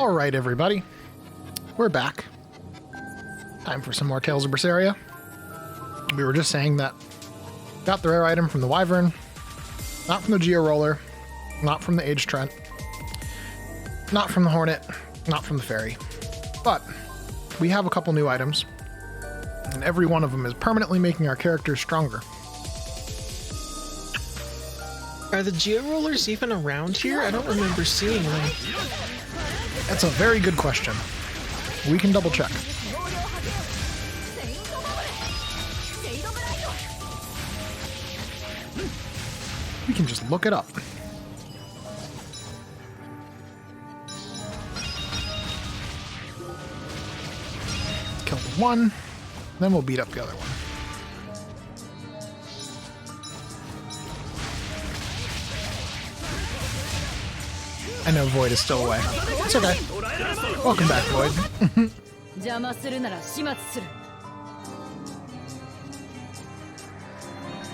Alright, everybody. We're back. Time for some more Tales of Berseria. We were just saying that got the rare item from the Wyvern, not from the Geo Roller, not from the Age Trent, not from the Hornet, not from the Fairy. But we have a couple new items, and every one of them is permanently making our characters stronger. Are the Geo Rollers even around here? I don't remember seeing them. That's a very good question. We can double check. We can just look it up. Kill the one, then we'll beat up the other one. I know Void is still away. It's okay. Welcome back, Void.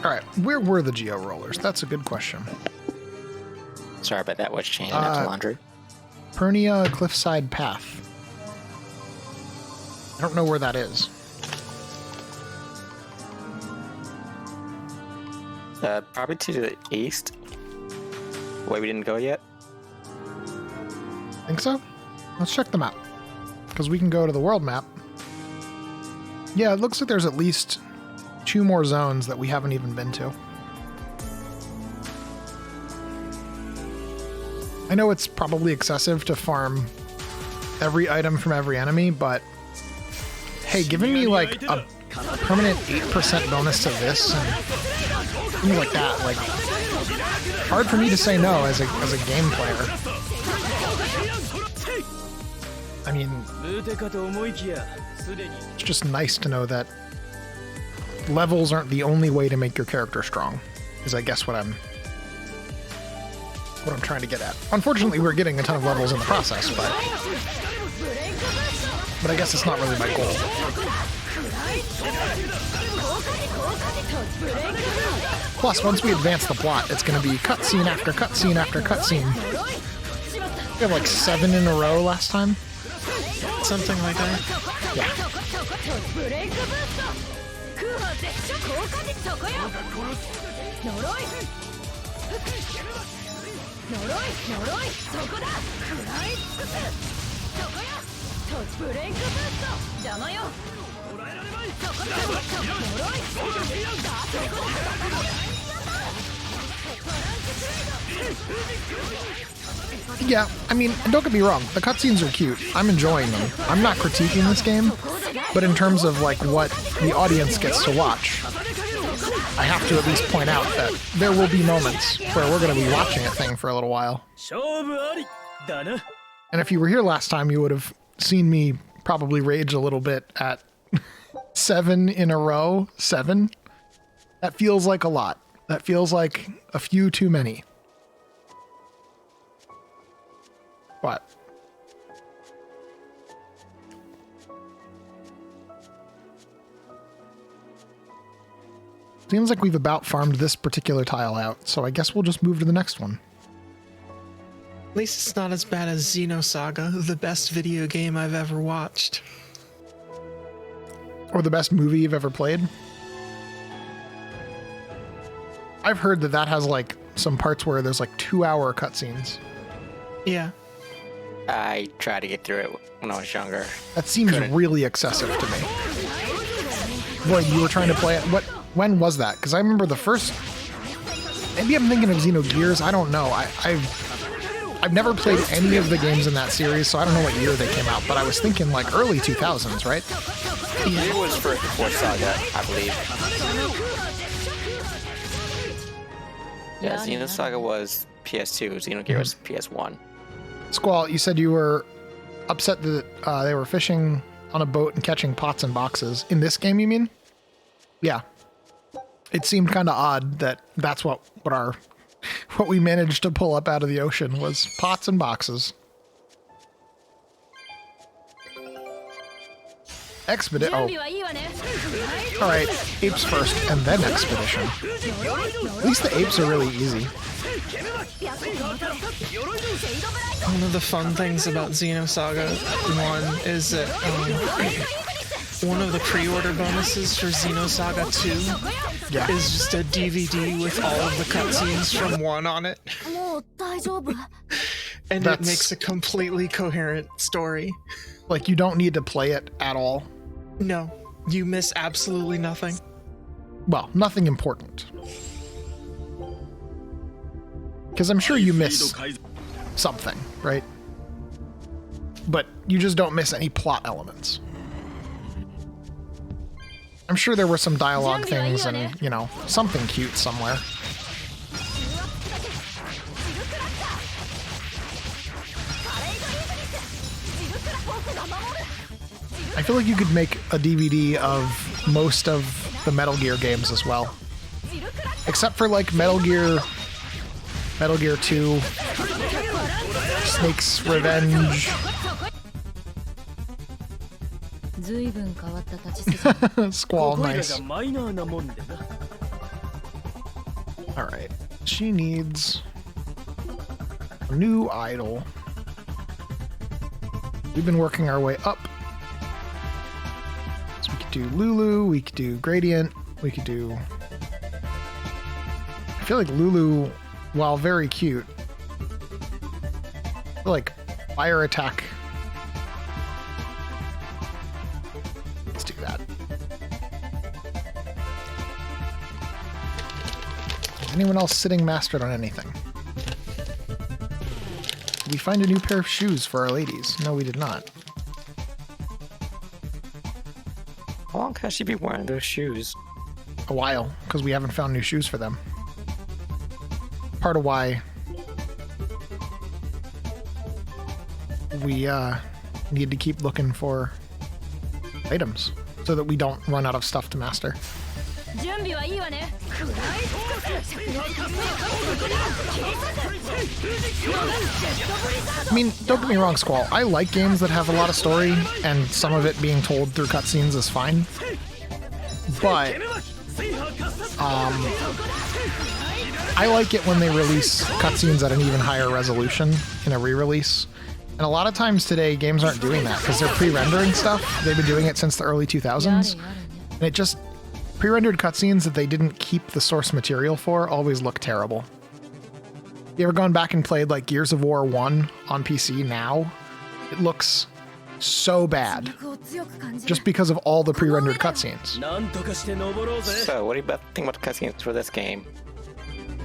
Alright, where were the Geo Rollers? That's a good question. Sorry about that. What's changing after laundry? Pernia Cliffside Path. I don't know where that is. Probably to the east. Way we didn't go yet. Think so? Let's check the map. Because we can go to the world map. Yeah, it looks like there's at least 2 more zones that we haven't even been to. I know it's probably excessive to farm every item from every enemy, but hey, giving me like a permanent 8% bonus to this and things like that, like, hard for me to say no as a game player. I mean, it's just nice to know that levels aren't the only way to make your character strong, is I guess what I'm trying to get at. Unfortunately, we're getting a ton of levels in the process, but I guess it's not really my goal. Plus, once we advance the plot, it's going to be cutscene after cutscene after cutscene. We have like 7 in a row last time. Something like that. Yeah. Yeah, I mean, don't get me wrong, the cutscenes are cute. I'm enjoying them. I'm not critiquing this game, but in terms of like what the audience gets to watch, I have to at least point out that there will be moments where we're going to be watching a thing for a little while. And if you were here last time, you would have seen me probably rage a little bit at 7 in a row. 7? That feels like a lot. That feels like a few too many. What? Seems like we've about farmed this particular tile out, so I guess we'll just move to the next one. At least it's not as bad as Xenosaga, the best video game I've ever watched. Or the best movie you've ever played. I've heard that that has like some parts where there's like 2-hour cutscenes. Yeah. I tried to get through it when I was younger. That seems really excessive to me. Boy, you were trying to play it. When was that? Because I remember the first. Maybe I'm thinking of Xenogears. I don't know. I've never played any of the games in that series, so I don't know what year they came out. But I was thinking like early 2000s, right? Yeah, it was first before Saga, I believe. Yeah, Xenosaga was PS2. Xenogears was PS1. Squall, you said you were upset that they were fishing on a boat and catching pots and boxes. In this game, you mean? Yeah. It seemed kind of odd that that's what we managed to pull up out of the ocean was pots and boxes. Expedition. Oh. Alright, apes first and then expedition. At least the apes are really easy. One of the fun things about Xenosaga 1 is that one of the pre-order bonuses for Xenosaga 2 Yeah. is just a DVD with all of the cutscenes from 1 on it. And it makes a completely coherent story. Like, you don't need to play it at all. No, you miss absolutely nothing. Well, nothing important. Because I'm sure you miss something, right? But you just don't miss any plot elements. I'm sure there were some dialogue things and, you know, something cute somewhere. I feel like you could make a DVD of most of the Metal Gear games as well. Except for like Metal Gear 2, Snake's Revenge. Squall, nice. Alright, she needs a new idol. We've been working our way up. So we could do Lulu, we could do Gradient, we could do... I feel like Lulu, while very cute, I feel like Fire Attack. Let's do that. Anyone else sitting mastered on anything? Did we find a new pair of shoes for our ladies? No, we did not. How long can she be wearing those shoes? A while, because we haven't found new shoes for them. Part of why we need to keep looking for items so that we don't run out of stuff to master. I mean, don't get me wrong, Squall. I like games that have a lot of story, and some of it being told through cutscenes is fine. But I like it when they release cutscenes at an even higher resolution in a re-release. And a lot of times today, games aren't doing that because they're pre-rendering stuff. They've been doing it since the early 2000s. And it just... Pre-rendered cutscenes that they didn't keep the source material for always look terrible. You ever gone back and played like Gears of War 1 on PC now? It looks so bad. Just because of all the pre-rendered cutscenes. So, what do you think about the cutscenes for this game?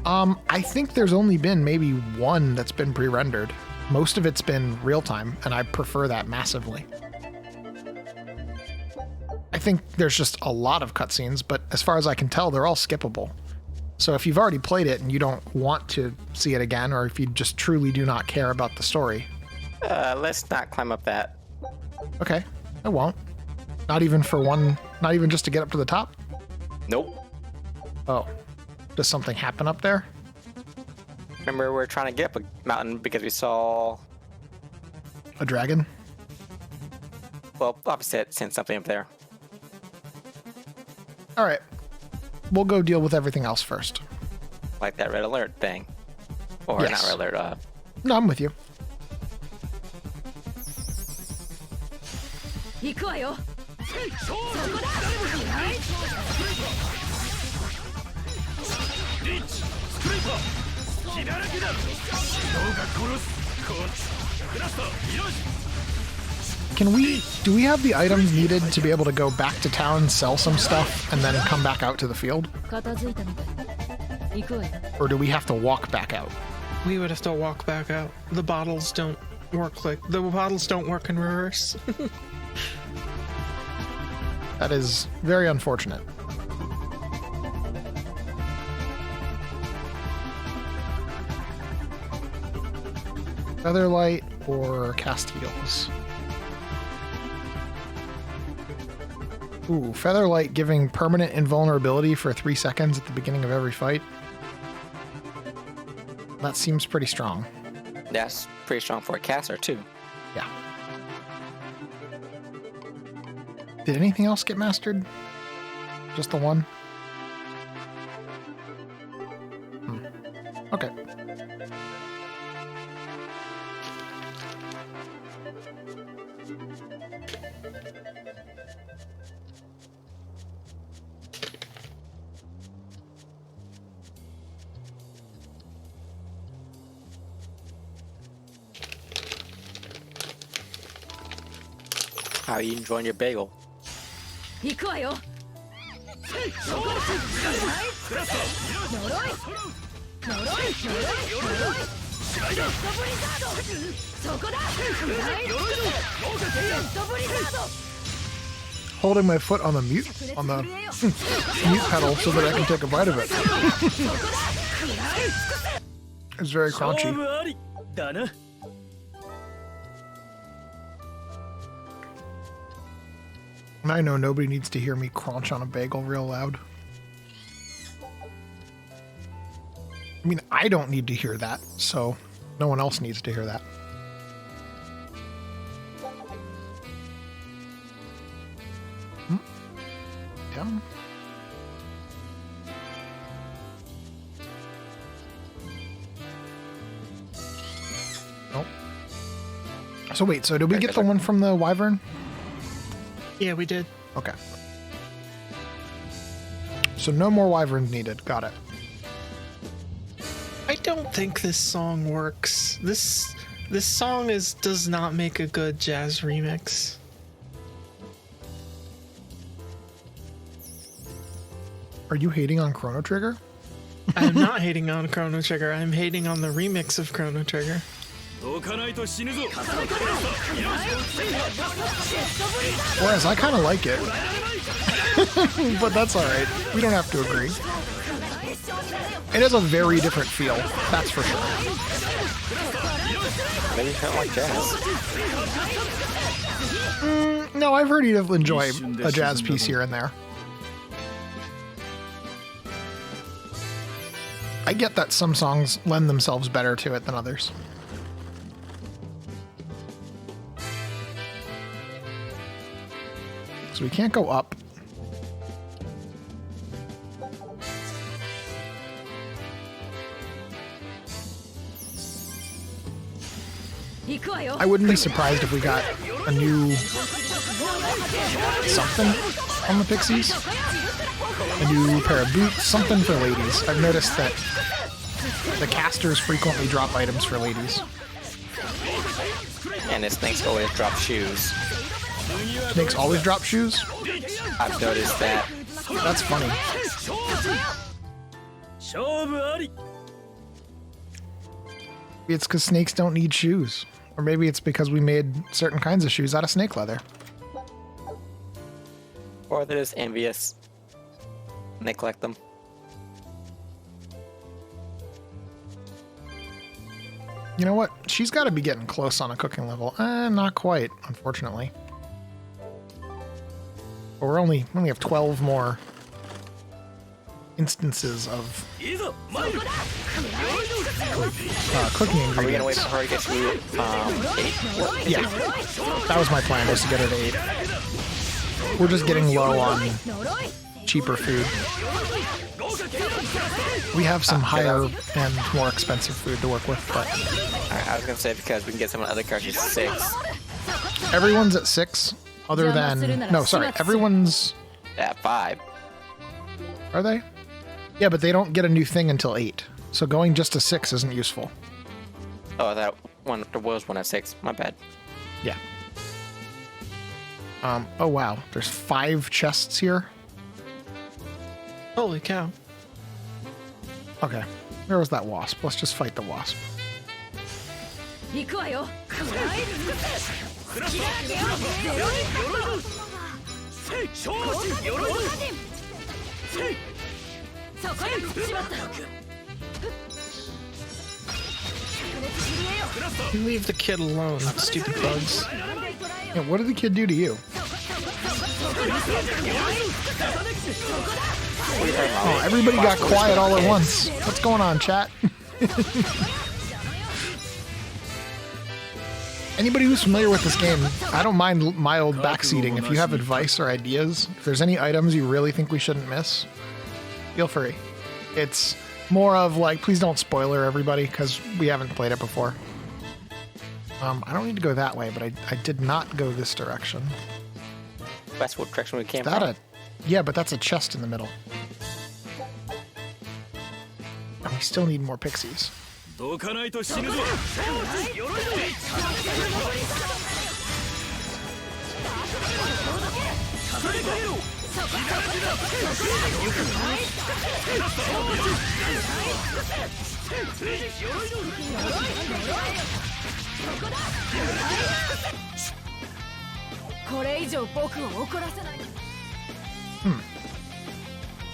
I think there's only been maybe one that's been pre-rendered. Most of it's been real-time, and I prefer that massively. I think there's just a lot of cutscenes, but as far as I can tell, they're all skippable. So if you've already played it and you don't want to see it again, or if you just truly do not care about the story... Let's not climb up that. Okay, I won't. Not even for one... Not even just to get up to the top? Nope. Oh. Does something happen up there? Remember, we were trying to get up a mountain because we saw... A dragon? Well, opposite, sent something up there. Alright. We'll go deal with everything else first. Like that red alert thing. Or Yes. not red alert, No, I'm with you. Do we have the items needed to be able to go back to town, sell some stuff, and then come back out to the field? Or do we have to walk back out? We would have to walk back out. The bottles don't work in reverse. That is very unfortunate. Featherlight or Castiles? Ooh, Featherlight giving permanent invulnerability for 3 seconds at the beginning of every fight. That seems pretty strong. That's pretty strong for a caster, too. Yeah. Did anything else get mastered? Just the one? Okay. How are you enjoying your bagel? 行くわよ。そこだ。呪い。呪い。呪い。呪い。呪い。ジェットブリザード。そこだ。ジェットブリザード。 Holding my foot on the mute mute pedal so that I can take a bite of it. It's very crunchy. And I know nobody needs to hear me crunch on a bagel real loud. I mean, I don't need to hear that, so no one else needs to hear that. Damn. Nope. So wait, so did we get the one from the wyvern? Yeah, we did. Okay. So no more wyverns needed. Got it. I don't think this song works. This song does not make a good jazz remix. Are you hating on Chrono Trigger? I'm not hating on Chrono Trigger. I'm hating on the remix of Chrono Trigger. Whereas I kind of like it. But that's alright. We don't have to agree. It has a very different feel, that's for sure. Maybe you don't like jazz. No, I've heard you'd enjoy a jazz piece here and there. I get that some songs lend themselves better to it than others. So we can't go up. I wouldn't be surprised if we got a new something on the Pixies. A new pair of boots, something for ladies. I've noticed that the casters frequently drop items for ladies. And the snakes always drop shoes. Snakes always drop shoes? I've noticed that. That's funny. Maybe it's because snakes don't need shoes. Or maybe it's because we made certain kinds of shoes out of snake leather. Or they're just envious. And they collect them. You know what? She's got to be getting close on a cooking level. Not quite, unfortunately. But we only have 12 more instances of cooking ingredients. Are we gonna wait for her to get to 8? Yeah, that was my plan, was to get her to 8. We're just getting low on cheaper food. We have some higher and more expensive food to work with, but I was gonna say because we can get some other characters at 6. everyone's at 6, other than... No, sorry, everyone's... At 5. Are they? Yeah, but they don't get a new thing until 8. So going just to 6 isn't useful. Oh, that one, there was one at 6. My bad. Yeah. Oh wow, there's 5 chests here? Holy cow. Okay, where was that wasp? Let's just fight the wasp. You leave the kid alone, stupid bugs. Yeah, what did the kid do to you? Oh, everybody got quiet all at once. What's going on, chat? Anybody who's familiar with this game, I don't mind mild backseating. If you have advice or ideas, if there's any items you really think we shouldn't miss, feel free. It's more of like, please don't spoiler everybody, because we haven't played it before. I don't need to go that way, but I did not go this direction. That's what direction we came Is that from. yeah, but that's a chest in the middle. And we still need more pixies.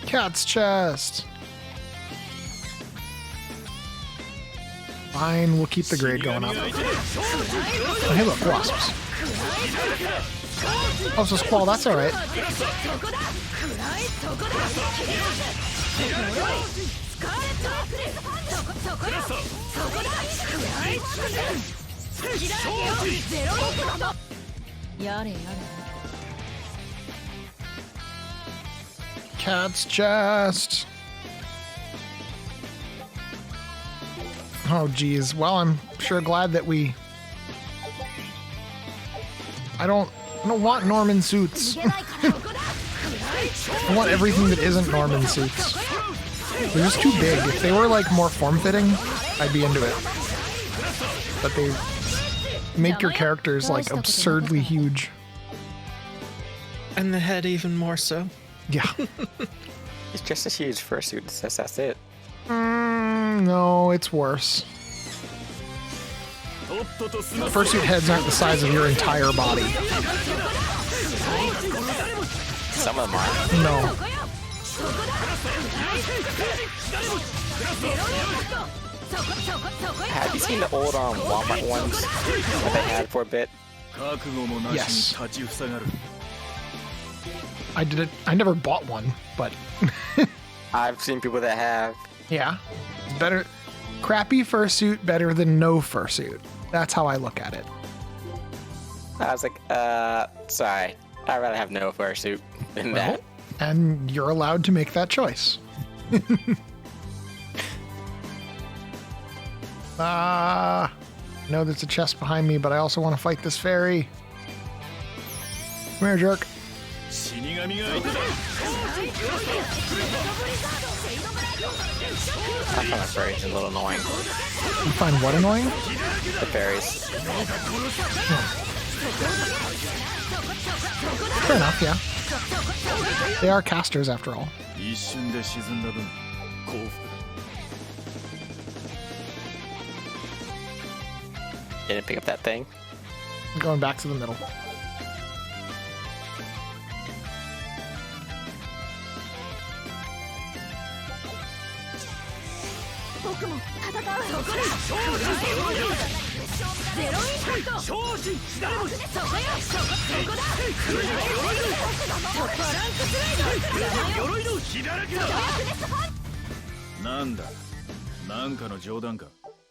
Cat's chest. Fine, we'll keep the grade going up. Oh, hey look, wasps. Oh, so Squall, that's alright. Cat's chest. Oh geez. Well, I'm sure glad that we. I don't want Norman suits. I want everything that isn't Norman suits. They're just too big. If they were like more form-fitting, I'd be into it. But they make your characters like absurdly huge. And the head even more so. Yeah. It's just a huge fursuit. That's it. No, it's worse. Fursuit heads aren't the size of your entire body. Some of them are. No. Have you seen the old Walmart ones that they had for a bit? Yes. I did it. I never bought one, but I've seen people that have. yeah, better. Crappy fursuit better than no fursuit. That's how I look at it. I was like, sorry. I'd rather have no fursuit than that. And you're allowed to make that choice. I know there's a chest behind me, but I also want to fight this fairy. Come here, jerk. I find the fairies a little annoying. You find what annoying? The fairies. Fair enough, yeah. They are casters after all. Didn't pick up that thing. I'm going back to the middle.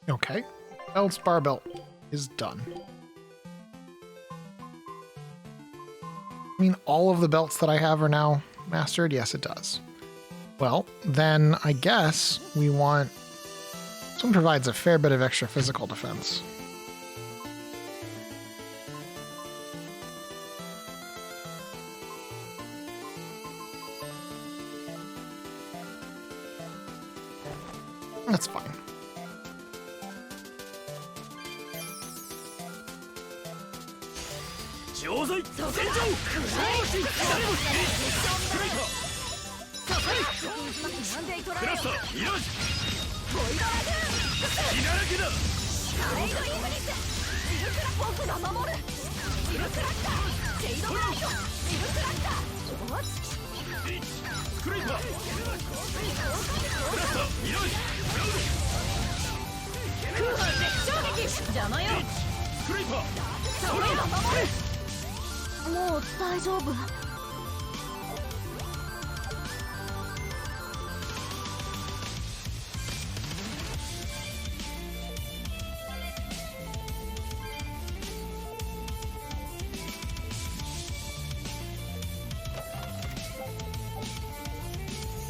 Okay. Belt's bar belt is done. I mean, all of the belts that I have are now mastered? Yes, it does. Well, then I guess we want... This one provides a fair bit of extra physical defense. That's fine.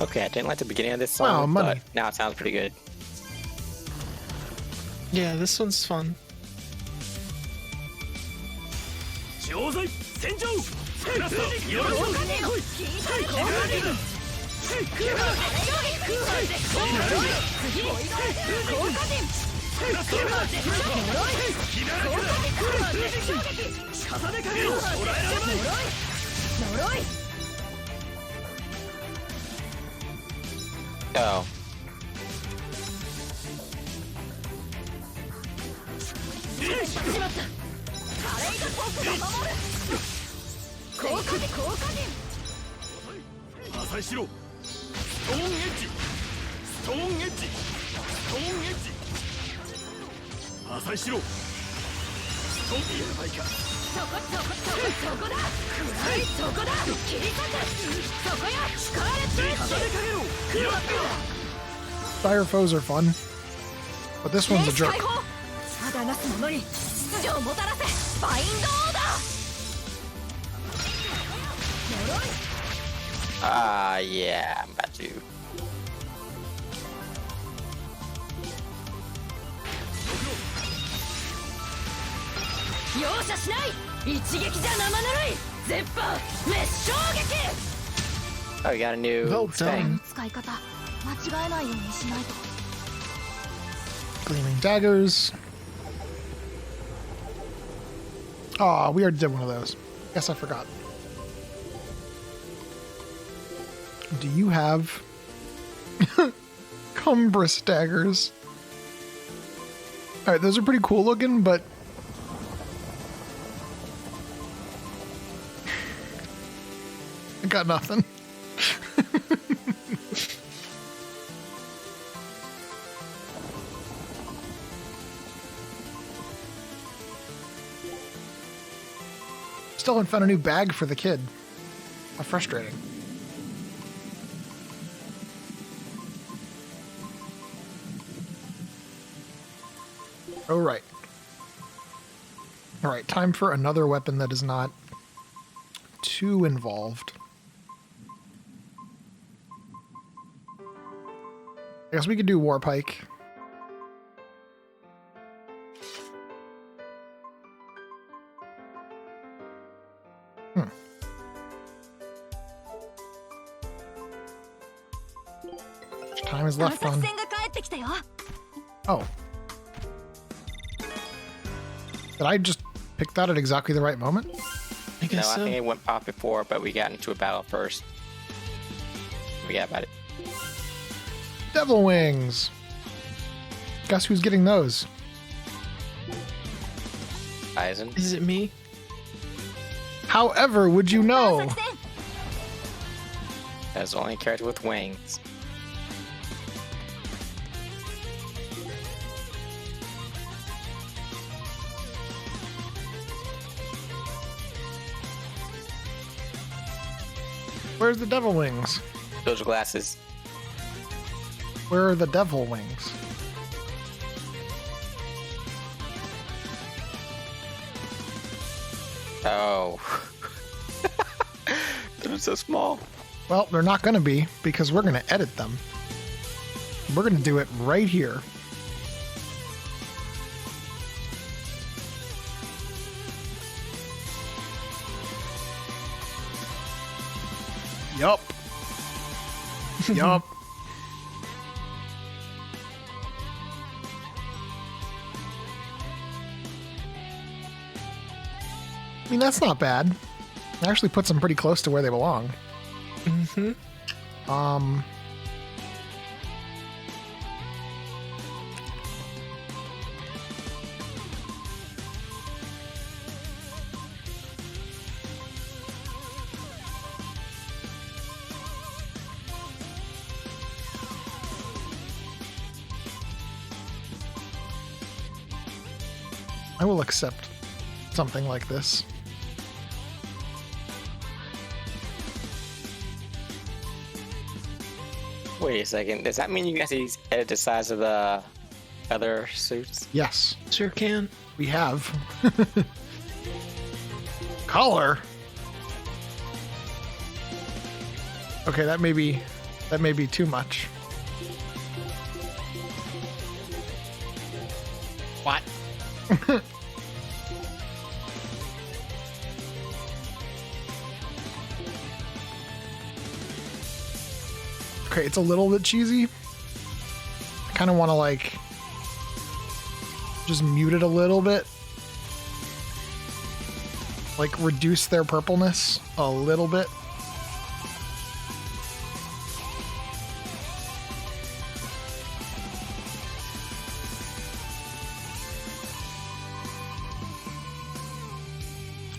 Okay, I didn't like the beginning of this Wow, song, money. but now it sounds pretty good. Yeah, this one's fun. Oh. Fire foes are fun, but this one's a jerk. Yeah, I'm about to. Oh, you got a new Well thing. done. 使い方間違えないようにしないと Gleaming daggers. Aw, we already did one of those. Guess I forgot. Do you have cumbrous daggers? Alright, those are pretty cool looking, but I got nothing. Still haven't found a new bag for the kid. How frustrating. Oh, right. All right, time for another weapon that is not too involved. I guess we could do Warpike. Time is 探 left 索 on. 船が帰ってきたよ Oh. Did I just pick that at exactly the right moment? I No, guess I so. think it went pop before, but we got into a battle first. Forget about it. Devil wings. Guess who's getting those? Eizen. Is it me? However, would you 探 know? 索船 That's the only character with wings. Where's the devil wings? Those are glasses. Where are the devil wings? Oh. They're so small. Well, they're not going to be because we're going to edit them. We're going to do it right here. Yup. Yup. I mean, that's not bad. It actually puts them pretty close to where they belong. Mm-hmm. I will accept something like this. Wait a second. Does that mean you guys edit the size of the other suits? Yes, Sure can. we have. Color. Okay, that may be too much. What? Okay, it's a little bit cheesy. I kind of want to like just mute it a little bit. Like, reduce their purpleness a little bit.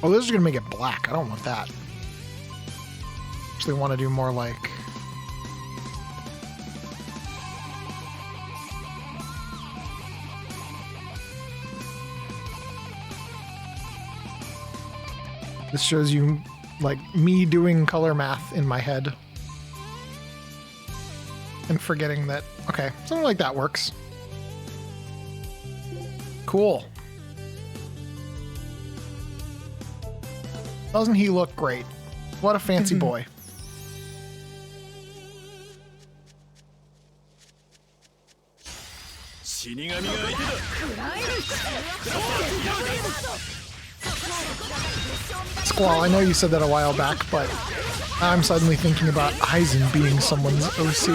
Oh, this is going to make it black. I don't want that. Actually want to do more like... This shows you, like, me doing color math in my head. And forgetting that... Okay, something like that works. Cool. Doesn't he look great? What a fancy boy. Squall, I know you said that a while back, but I'm suddenly thinking about Eizen being someone's OC.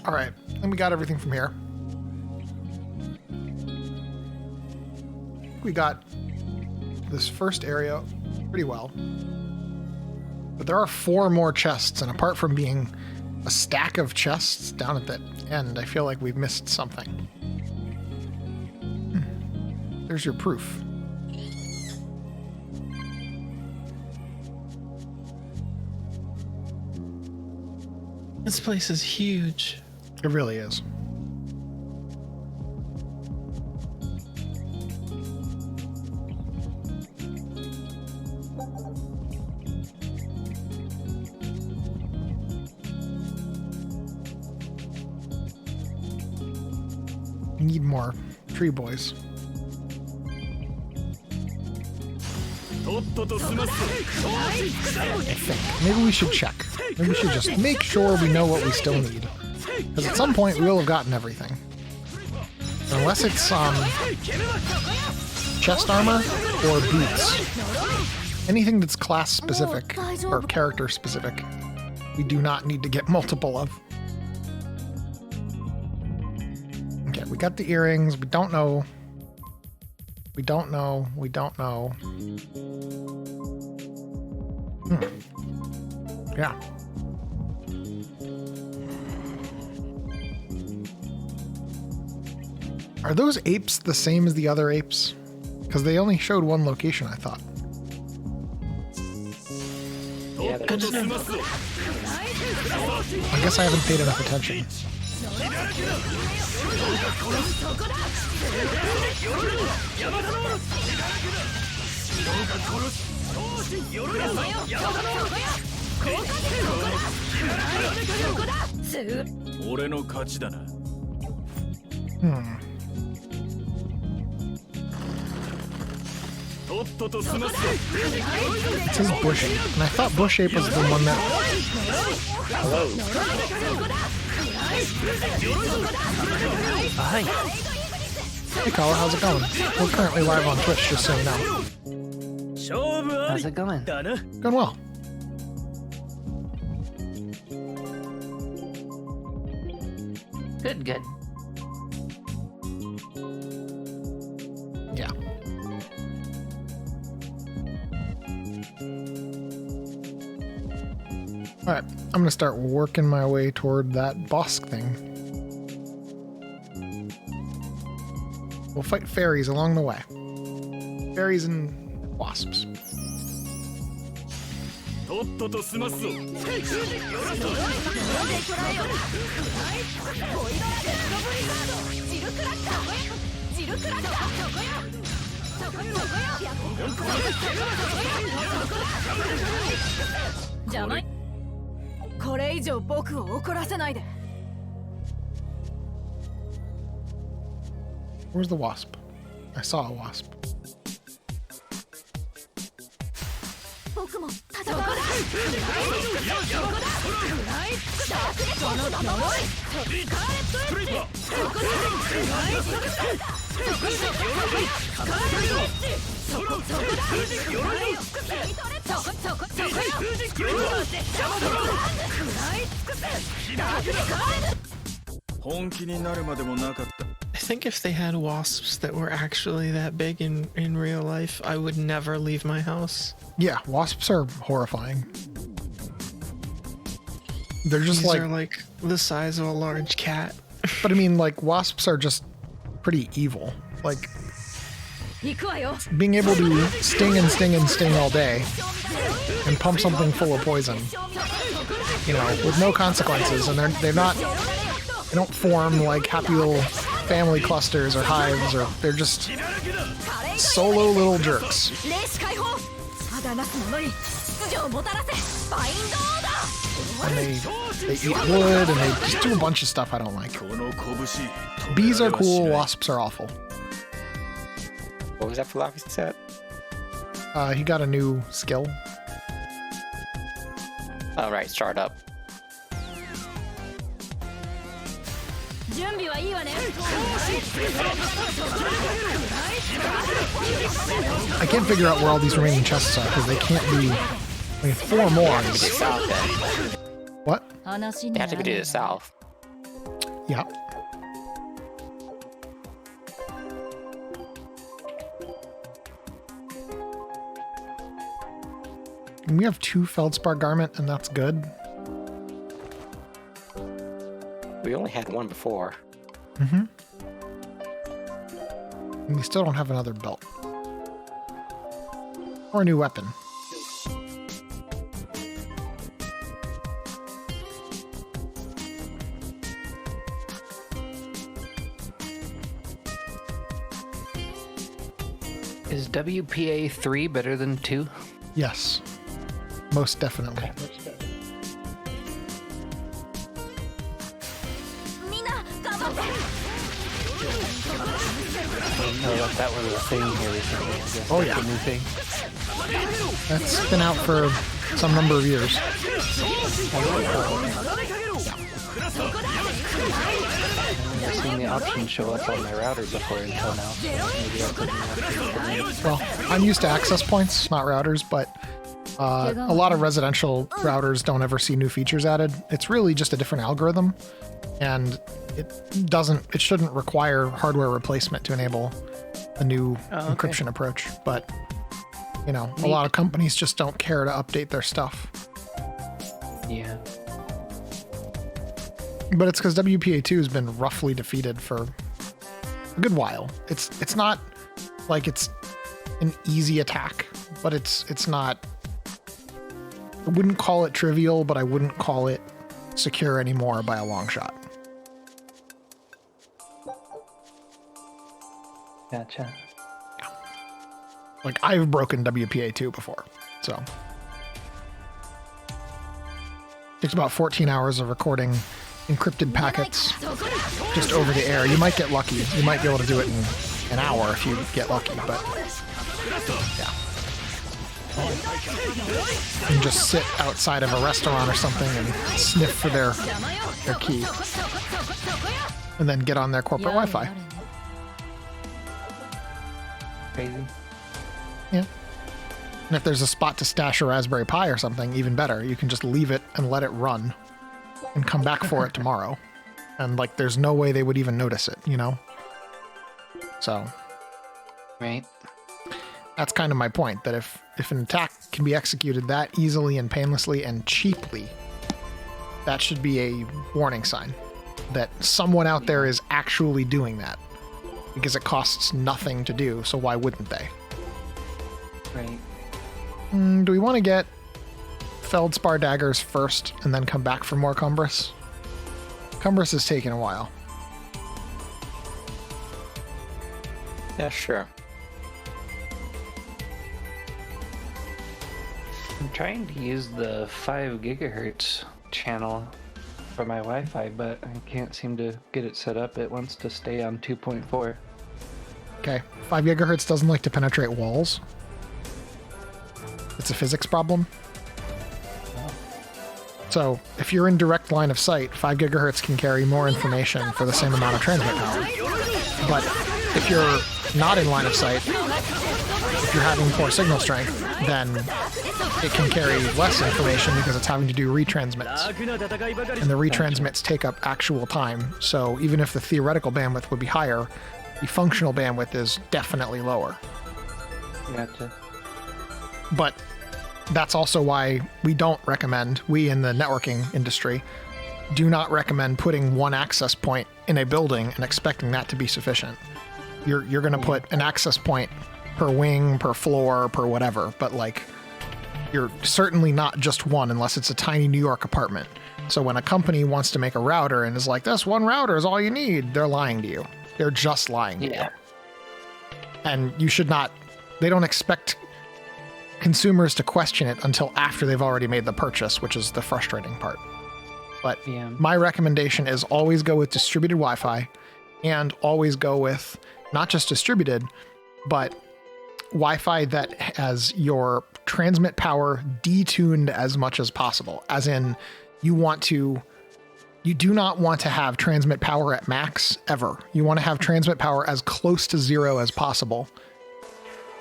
All right, and we got everything from here. We got this first area pretty well. But there are 4 more chests, and apart from being a stack of chests down at the end, I feel like we've missed something. There's your proof. This place is huge. It really is. We need more tree boys. I think. Maybe we should check. Maybe we should just make sure we know what we still need. Because at some point we will have gotten everything. Unless it's chest armor or boots. Anything that's class specific or character specific, we do not need to get multiple of. Okay, we got the earrings. We don't know. We don't know. We don't know. Yeah. Are those apes the same as the other apes? Because they only showed one location, I thought. Yeah, I don't know. I guess I haven't paid enough attention. It says bush ape, and I thought bush ape was the one that... hello. Hi. Hey Caller, how's it going? We're currently live on Twitch, just so you know. How's it going? Going well. Good, good. Yeah. Alright, I'm gonna start working my way toward that boss thing. We'll fight fairies along the way. Fairies and wasps. Where's the wasp? I saw a wasp. I think if they had wasps that were actually that big in real life, I would never leave my house. Yeah, wasps are horrifying. They're just These are like the size of a large cat. But I mean, like, wasps are just pretty evil. Like, being able to sting and sting and sting all day and pump something full of poison, you know, with no consequences, and they don't form like happy little family clusters or hives, or they're just solo little jerks. And they eat wood, and they just do a bunch of stuff I don't like. Bees are cool, wasps are awful. What was that for Locke's set? He got a new skill. Oh, right, start up. I can't figure out where all these remaining chests are, because they can't be... I mean, 4 more. South then. What? They have to be to the south. Yeah. And we have 2 Feldspar Garment, and that's good. We only had 1 before. Mm-hmm. And we still don't have another belt. Or a new weapon. Is WPA 3 better than 2? Yes. Most definitely. Oh, that was a thing here recently. I guess. Oh, That's yeah. a new thing. That's been out for some number of years. I've seen the option show up on my router before until now. So maybe I couldn't. Well, I'm used to access points, not routers, but a lot of residential routers don't ever see new features added. It's really just a different algorithm, and it shouldn't require hardware replacement to enable a new encryption approach. But, you know, a lot of companies just don't care to update their stuff. Yeah. But it's because WPA2 has been roughly defeated for a good while. It's not like it's an easy attack, but it's not... I wouldn't call it trivial, but I wouldn't call it secure anymore by a long shot. Gotcha. Like, I've broken WPA2 before, so... Takes about 14 hours of recording encrypted packets just over the air. You might get lucky. You might be able to do it in an hour if you get lucky, but yeah. You can just sit outside of a restaurant or something and sniff for their key, and then get on their corporate Wi-Fi. Crazy. Yeah. And if there's a spot to stash a Raspberry Pi or something, even better. You can just leave it and let it run and come back for it tomorrow. And, like, there's no way they would even notice it, you know? So... Right. That's kind of my point, that if an attack can be executed that easily and painlessly and cheaply, that should be a warning sign that someone out there is actually doing that. Because it costs nothing to do, so why wouldn't they? Right. Do we want to get Feldspar daggers first and then come back for more Cumbrous? Cumbrous is taking a while. Yeah, sure. I'm trying to use the 5 gigahertz channel for my Wi-Fi, but I can't seem to get it set up. It wants to stay on 2.4. Okay, 5 gigahertz doesn't like to penetrate walls. It's a physics problem. So if you're in direct line of sight, 5 gigahertz can carry more information for the same amount of transmit power. But if you're not in line of sight, if you're having poor signal strength, then it can carry less information because it's having to do retransmits. And the retransmits take up actual time. So even if the theoretical bandwidth would be higher, the functional bandwidth is definitely lower. Gotcha. But that's also why we don't recommend, we in the networking industry, do not recommend putting one access point in a building and expecting that to be sufficient. You're going to put an access point per wing, per floor, per whatever, but like you're certainly not just one unless it's a tiny New York apartment. So when a company wants to make a router and is like, this one router is all you need, they're lying to you. They're just lying to you. And you should not, they don't expect consumers to question it until after they've already made the purchase, which is the frustrating part. But my recommendation is always go with distributed Wi-Fi and always go with not just distributed, but Wi-Fi that has your transmit power detuned as much as possible. As in, you do not want to have transmit power at max ever. You want to have transmit power as close to 0 as possible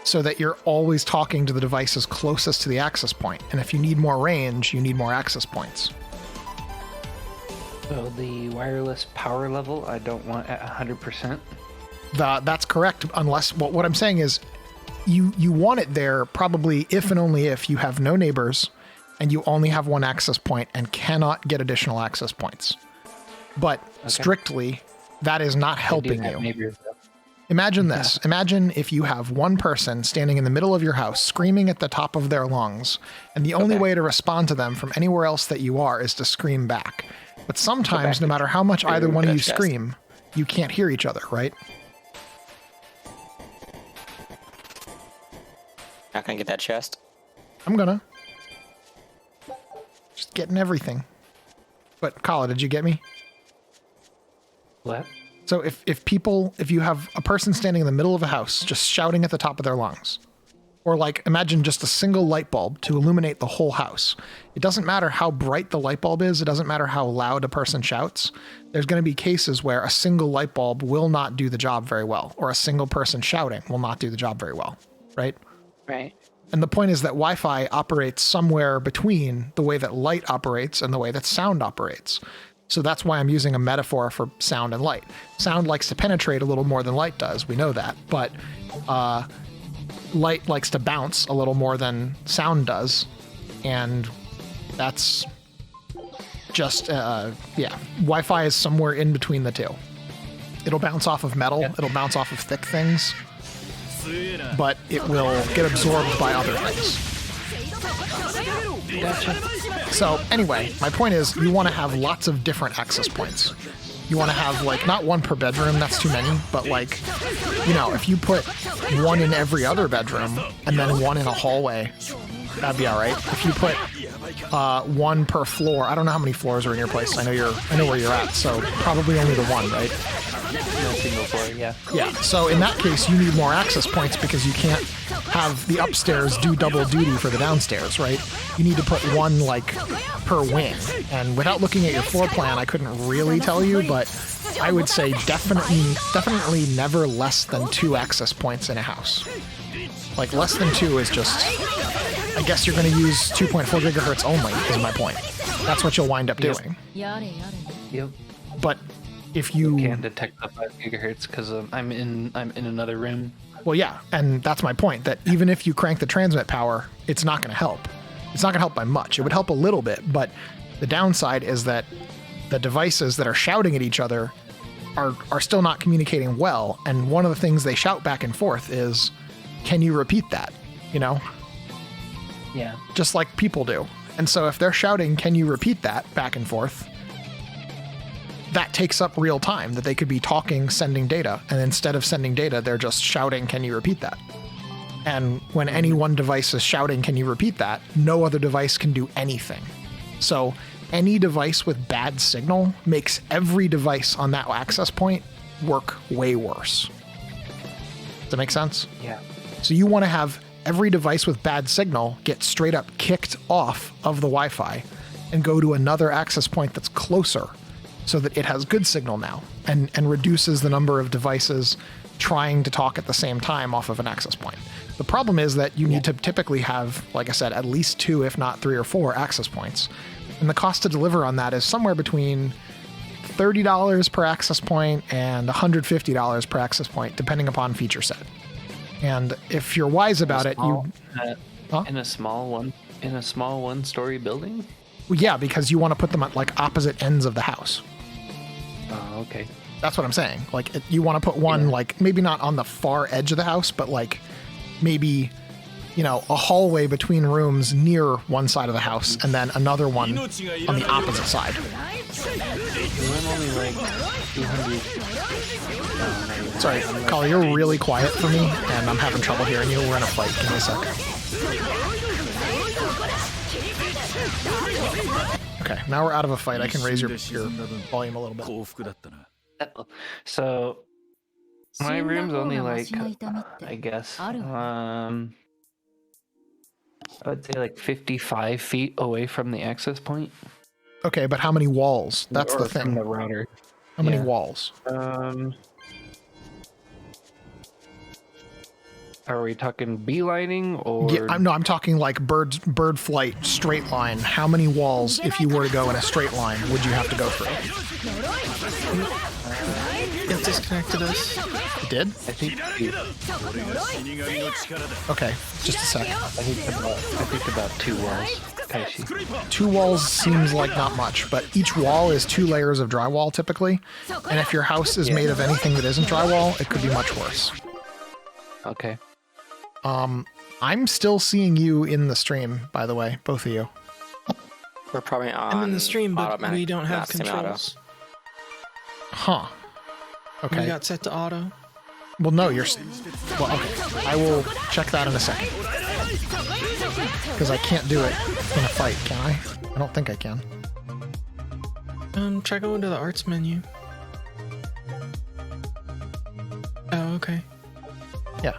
so that you're always talking to the devices closest to the access point. And if you need more range, you need more access points. So the wireless power level, I don't want at 100%. That's correct, unless what I'm saying is you want it there probably if and only if you have no neighbors and you only have one access point and cannot get additional access points. But strictly, that is not helping you. Neighbors, Imagine this. Imagine if you have one person standing in the middle of your house screaming at the top of their lungs, and the only way to respond to them from anywhere else that you are is to scream back. But sometimes, no matter how much either one of you scream, you can't hear each other, right? How can I get that chest? I'm gonna. Just getting everything. But, Kala, did you get me? What? So if you have a person standing in the middle of a house just shouting at the top of their lungs, or like imagine just a single light bulb to illuminate the whole house. It doesn't matter how bright the light bulb is. It doesn't matter how loud a person shouts. There's going to be cases where a single light bulb will not do the job very well, or a single person shouting will not do the job very well, right? Right. And the point is that Wi-Fi operates somewhere between the way that light operates and the way that sound operates. So that's why I'm using a metaphor for sound and light. Sound likes to penetrate a little more than light does. We know that. But light likes to bounce a little more than sound does. And that's just, Wi-Fi is somewhere in between the two. It'll bounce off of metal. It'll bounce off of thick things. But it will get absorbed by other things. Gotcha. So anyway, my point is you want to have lots of different access points. You want to have like not one per bedroom, that's too many, but like, you know, if you put one in every other bedroom and then one in a hallway, that'd be all right. If you put one per floor, I don't know how many floors are in your place. I know where you're at, so probably only the one, right? No single floor, yeah. Yeah, so in that case, you need more access points because you can't have the upstairs do double duty for the downstairs, right? You need to put one, like, per wing. And without looking at your floor plan, I couldn't really tell you, but I would say definitely never less than 2 access points in a house. Like, less than 2 is just... I guess you're going to use 2.4 gigahertz only, is my point. That's what you'll wind up doing. Yep. But if you Can't detect the 5 gigahertz because I'm in another room. Well, yeah, and that's my point, that even if you crank the transmit power, it's not going to help. It's not going to help by much. It would help a little bit, but the downside is that the devices that are shouting at each other are still not communicating well, and one of the things they shout back and forth is, can you repeat that? You know? Yeah. Just like people do. And so if they're shouting, can you repeat that back and forth? That takes up real time that they could be talking, sending data, and instead of sending data, they're just shouting, can you repeat that? And when any one device is shouting, can you repeat that? No other device can do anything. So any device with bad signal makes every device on that access point work way worse. Does that make sense? Yeah. So you want to have every device with bad signal gets straight up kicked off of the Wi-Fi and go to another access point that's closer so that it has good signal now and reduces the number of devices trying to talk at the same time off of an access point. The problem is that you need to typically have, like I said, at least 2, if not 3 or 4 access points. And the cost to deliver on that is somewhere between $30 per access point and $150 per access point, depending upon feature set. And if you're wise about it, in a small one-story building. Well, yeah, because you want to put them at like opposite ends of the house. Oh, okay. That's what I'm saying. Like you want to put one like maybe not on the far edge of the house, but like maybe, you know, a hallway between rooms near one side of the house and then another one on the opposite side. I'm only like 200. Sorry, Kali, you're really quiet for me, and I'm having trouble hearing you. We're in a fight. Give me a sec. Okay, now we're out of a fight. I can raise your volume a little bit. So my room's only like, I guess, I would say like 55 feet away from the access point. Okay, but how many walls? That's the thing. From the router. How many walls? Are we talking beelining or? Yeah, I'm talking like bird flight, straight line. How many walls, if you were to go in a straight line, would you have to go through? It disconnected us. It did? I think. Okay, just a sec. I think about 2 walls. Kaishi. 2 walls seems like not much, but each wall is 2 layers of drywall typically. And if your house is made of anything that isn't drywall, it could be much worse. Okay. I'm still seeing you in the stream, by the way, both of you. We're probably on. I'm in the stream, but automatic, we don't have not semi-auto. controls. Huh. Okay. We got set to auto. Well, no, you're... Well, okay. I will check that in a second. Because I can't do it in a fight, can I? I don't think I can. Try going to the arts menu. Oh, okay. Yeah.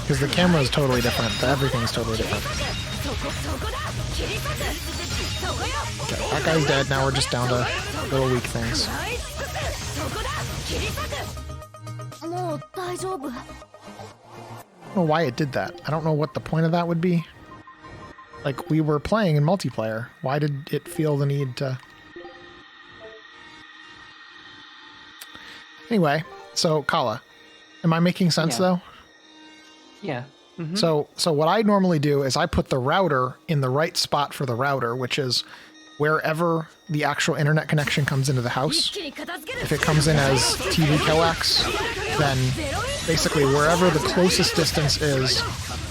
Because the camera is totally different. Everything's totally different. Okay, that guy's dead. Now we're just down to little weak things. I don't know why it did that. I don't know what the point of that would be. Like, we were playing in multiplayer. Why did it feel the need to... Anyway, so, Kala, am I making sense, though? Yeah. Mm-hmm. So what I normally do is I put the router in the right spot for the router, which is wherever the actual internet connection comes into the house. If it comes in as TV coax, then basically wherever the closest distance is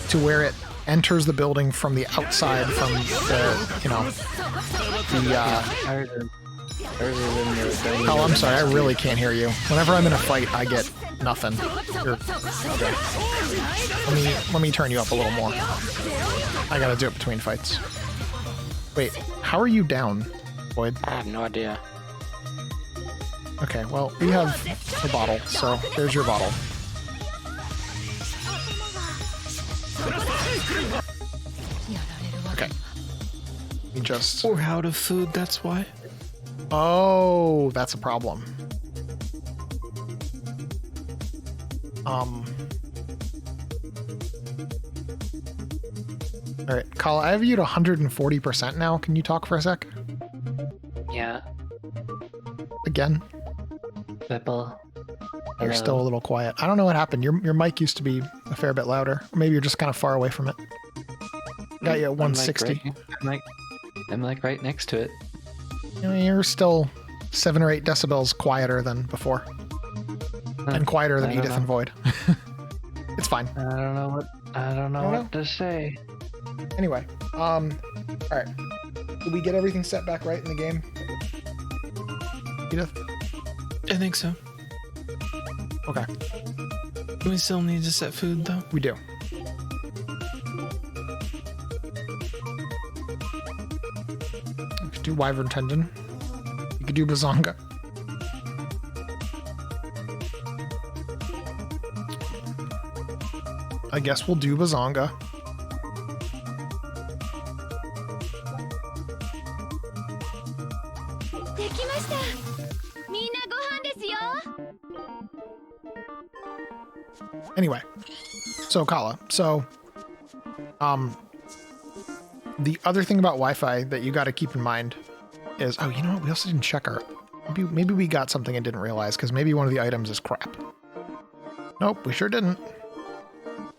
to where it enters the building from the outside, from the, you know, Oh, I'm sorry, I really can't hear you. Whenever I'm in a fight, I get nothing. Okay. Let me turn you up a little more. I gotta do it between fights. Wait, how are you down, Void? I have no idea. Okay, well, we have a bottle, so there's your bottle. Okay. We just... We're out of food, that's why. Oh, that's a problem. Alright, Kala, I have you at 140% now. Can you talk for a sec? Yeah. Again? Pipple. You're still a little quiet. I don't know what happened. Your mic used to be a fair bit louder. Or maybe you're just kind of far away from it. Got you at 160. I'm like right next to it. I mean, you're still 7 or 8 decibels quieter than before. And quieter than Edith and Void. It's fine. I don't know what to say. Anyway, alright. Did we get everything set back right in the game? Edith? I think so. Okay. We still need to set food, though. We do. We could do Wyvern Tendon. We could do Bazonga. I guess we'll do Bazonga. Anyway, so Kala, the other thing about Wi-Fi that you got to keep in mind is, oh, you know what? We also didn't check our, maybe we got something and didn't realize, because maybe one of the items is crap. Nope, we sure didn't.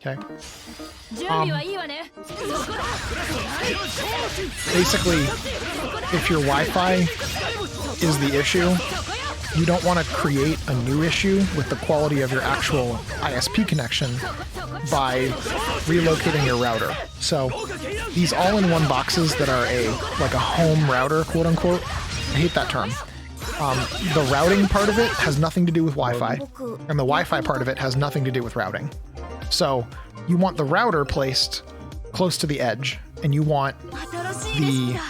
Okay. Basically, if your Wi-Fi is the issue, you don't want to create a new issue with the quality of your actual ISP connection by relocating your router. So these all-in-one boxes that are like a home router, quote unquote, I hate that term. The routing part of it has nothing to do with Wi-Fi, and the Wi-Fi part of it has nothing to do with routing. So you want the router placed close to the edge, and you want the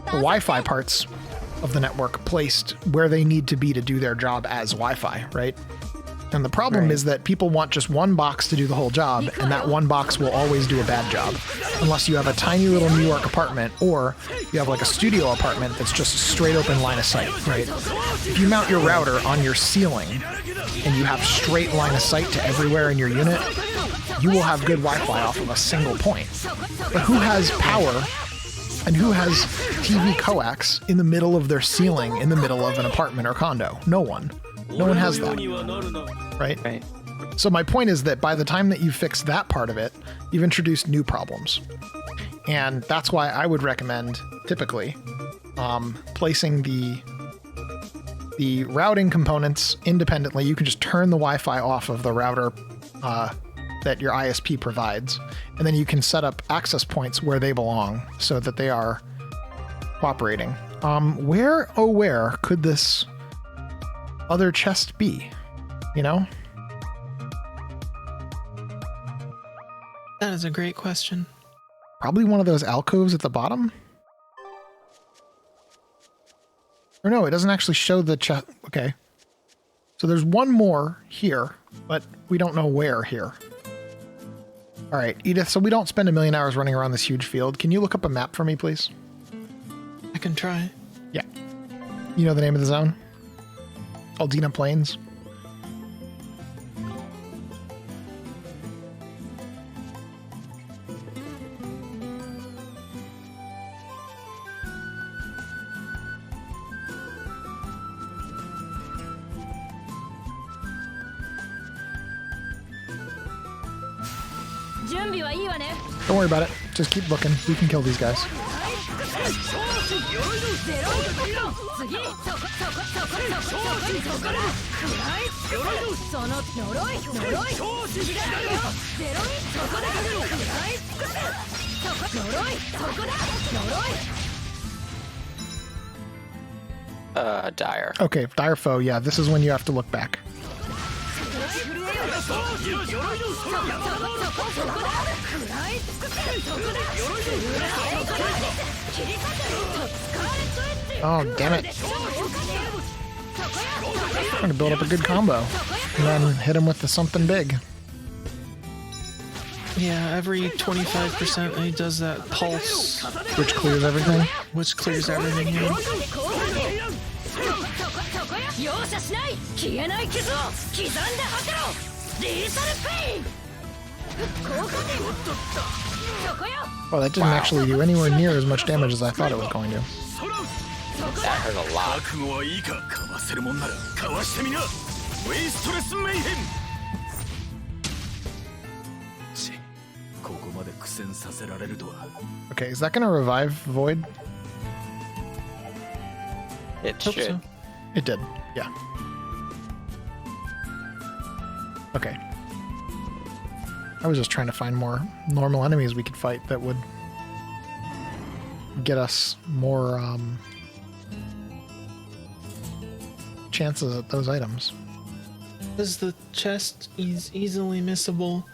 Wi-Fi parts of the network placed where they need to be to do their job as Wi-Fi, right? And the problem is that people want just one box to do the whole job, and that one box will always do a bad job. Unless you have a tiny little New York apartment, or you have like a studio apartment that's just a straight open line of sight, right? If you mount your router on your ceiling, and you have straight line of sight to everywhere in your unit, you will have good Wi-Fi off of a single point. But who has power and who has TV coax in the middle of their ceiling in the middle of an apartment or condo? No one. No one has that, right? So my point is that by the time that you fix that part of it, you've introduced new problems. And that's why I would recommend, typically, placing the routing components independently. You can just turn the Wi-Fi off of the router that your ISP provides, and then you can set up access points where they belong so that they are cooperating. Where, oh where, could this other chest be? You know? That is a great question. Probably one of those alcoves at the bottom? Or no, it doesn't actually show the chest. Okay. So there's one more here, but we don't know where here. All right, Edith, so we don't spend a million hours running around this huge field. Can you look up a map for me, please? I can try. Yeah. You know the name of the zone? Aldina Plains. Don't worry about it. Just keep looking. We can kill these guys. Dire. Okay, dire foe. Yeah, this is when you have to look back. Oh, damn it. I'm trying to build up a good combo. And then hit him with the something big. Yeah, every 25% he does that pulse. Which clears everything? Which clears everything, yeah. Oh, that didn't actually do anywhere near as much damage as I thought it was going to. That hurt a lot. Okay, is that going to revive Void? It Hope should. so. It did, yeah. Okay. I was just trying to find more normal enemies we could fight that would get us more chances at those items. Because the chest is easily missable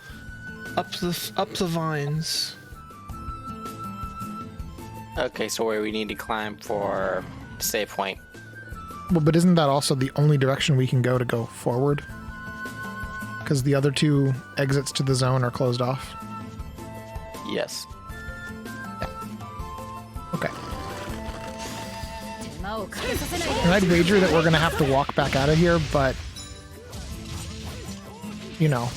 up the vines. Okay, so where we need to climb for save point. Well, but isn't that also the only direction we can go to go forward? Because the other two exits to the zone are closed off. Yes. Okay. 手間をかけさせないで And I'd wager that we're going to have to walk back out of here, but... You know.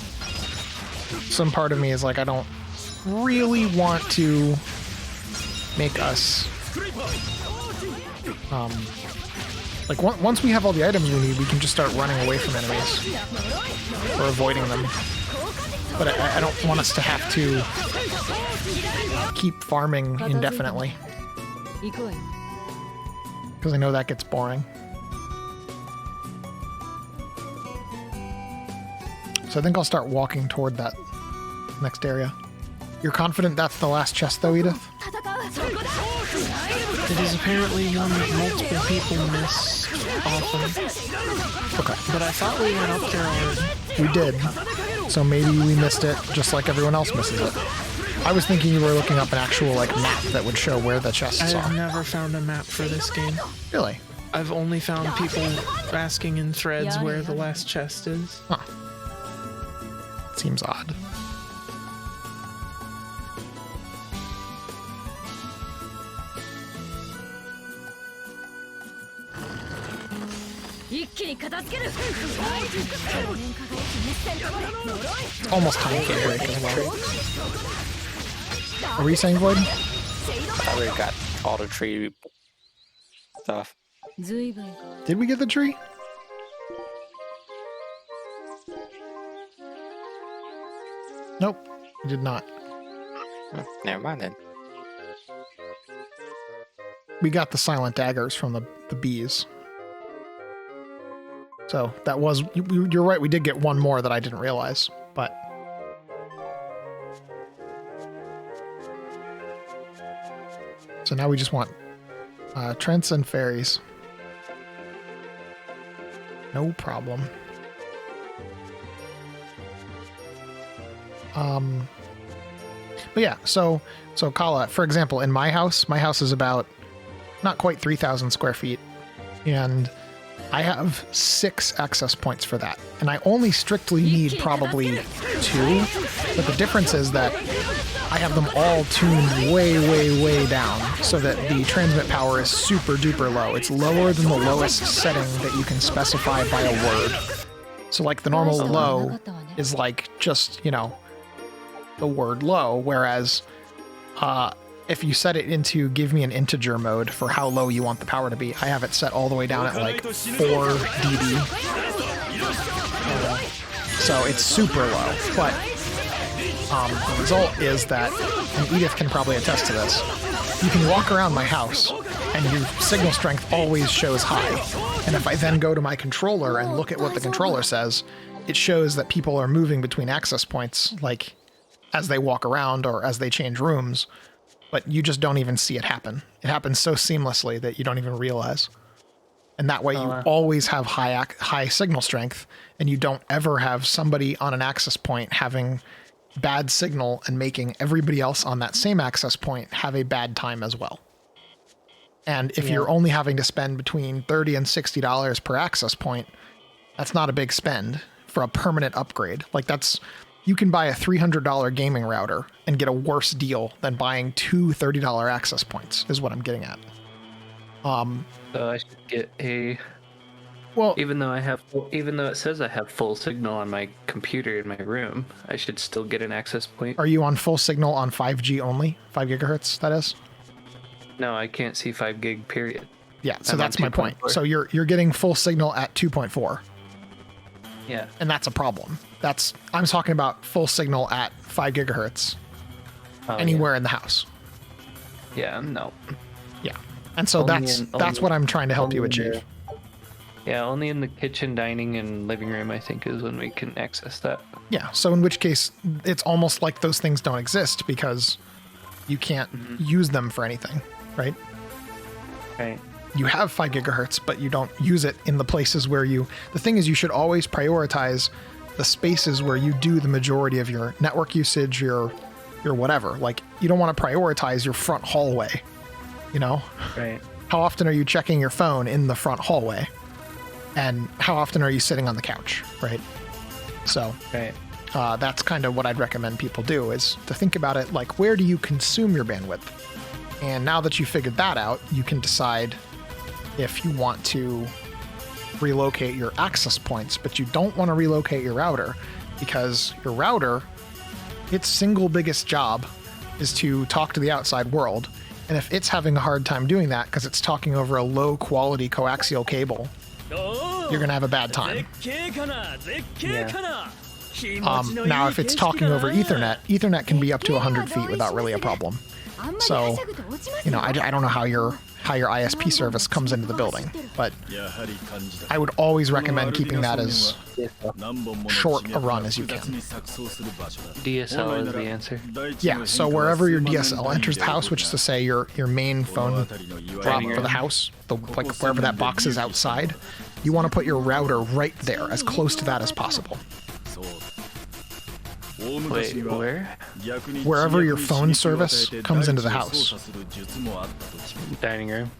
Some part of me is like, I don't really want to make us... Like, once we have all the items we need, we can just start running away from enemies. Or avoiding them. But I don't want us to have to keep farming indefinitely. 行こうよ Because I know that gets boring. So I think I'll start walking toward that next area. You're confident that's the last chest, though, Edith? 戦うそこだ It is apparently one that multiple people miss often. Okay. But I thought we went up there already. We did. So maybe we missed it just like everyone else misses it. I was thinking you were looking up an actual, like, map that would show where the chests I've are. never found a map for this game. Really? I've only found people asking in threads where the last chest is. Huh. Seems odd. It's almost time for a break as well. Are we saying Void? I thought we got all the tree stuff. 随分 Did we get the tree? Nope, we did not. Never mind then. We got the silent daggers from the bees. So that was, you're right, we did get one more that I didn't realize, but... So now we just want Trents and fairies. No problem. But yeah, so Kala, for example, in my house is about not quite 3,000 square feet, and I have 6 access points for that, and I only strictly need probably 2, but the difference is that I have them all tuned way, way, way down so that the transmit power is super duper low. It's lower than the lowest setting that you can specify by a word. So like the normal low is like just, you know, the word low, whereas if you set it into give me an integer mode for how low you want the power to be, I have it set all the way down at like 4 dB. So it's super low, but the result is that, and Edith can probably attest to this, you can walk around my house and your signal strength always shows high. And if I then go to my controller and look at what the controller says, it shows that people are moving between access points, like as they walk around or as they change rooms, but you just don't even see it happen. It happens so seamlessly that you don't even realize. And that way you always have high signal strength, and you don't ever have somebody on an access point having bad signal and making everybody else on that same access point have a bad time as well. And if you're only having to spend between $30 and $60 per access point, that's not a big spend for a permanent upgrade. Like that's, you can buy a $300 gaming router and get a worse deal than buying 2 $30 access points is what I'm getting at. So I should get a... Well, even though it says I have full signal on my computer in my room, I should still get an access point. Are you on full signal on 5G only? 5 gigahertz, that is? No, I can't see 5 gig, period. Yeah, so I'm that's on my point. 2.4. So you're getting full signal at 2.4. Yeah. And that's a problem. I'm talking about full signal at 5 gigahertz anywhere in the house. Yeah, no. Yeah. And so that's what I'm trying to help you achieve. Yeah, only in the kitchen, dining, and living room, I think, is when we can access that. Yeah, so in which case, it's almost like those things don't exist because you can't use them for anything, right? Right. You have 5 gigahertz, but you don't use it in the places where you... The thing is, you should always prioritize the spaces where you do the majority of your network usage, your whatever. Like, you don't want to prioritize your front hallway, you know? Right. How often are you checking your phone in the front hallway? And how often are you sitting on the couch, right? So Right. that's kind of what I'd recommend people do, is to think about it like, where do you consume your bandwidth? And now that you figured that out, you can decide if you want to relocate your access points, but you don't want to relocate your router, because your router, its single biggest job is to talk to the outside world. And if it's having a hard time doing that because it's talking over a low quality coaxial cable, you're going to have a bad time. Now, if it's talking over Ethernet can be up to 100 feet without really a problem. So, you know, I don't know how your ISP service comes into the building, but I would always recommend keeping that as short a run as you can. DSL is the answer. Yeah, so wherever your DSL enters the house, which is to say your main phone drop for the house, like wherever that box is outside, you want to put your router right there, as close to that as possible. Wait, where? Wherever your phone service comes into the house. Dining room.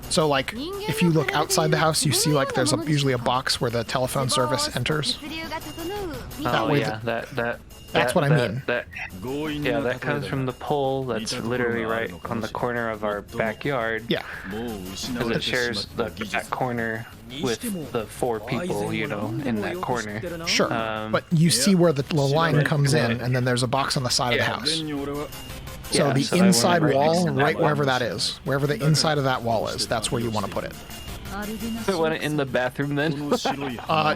So, like, if you look outside the house, you see, like, there's usually a box where the telephone service enters. Oh, way yeah, that's what I mean. That comes from the pole that's literally right on the corner of our backyard. Yeah. Because it shares that corner with the 4 people, you know, in that corner. Sure. But you see where the line comes in, and then there's a box on the side of the house. So the inside wall, right wherever that is, wherever the inside of that wall is, that's where you want to put it. I want it in the bathroom then?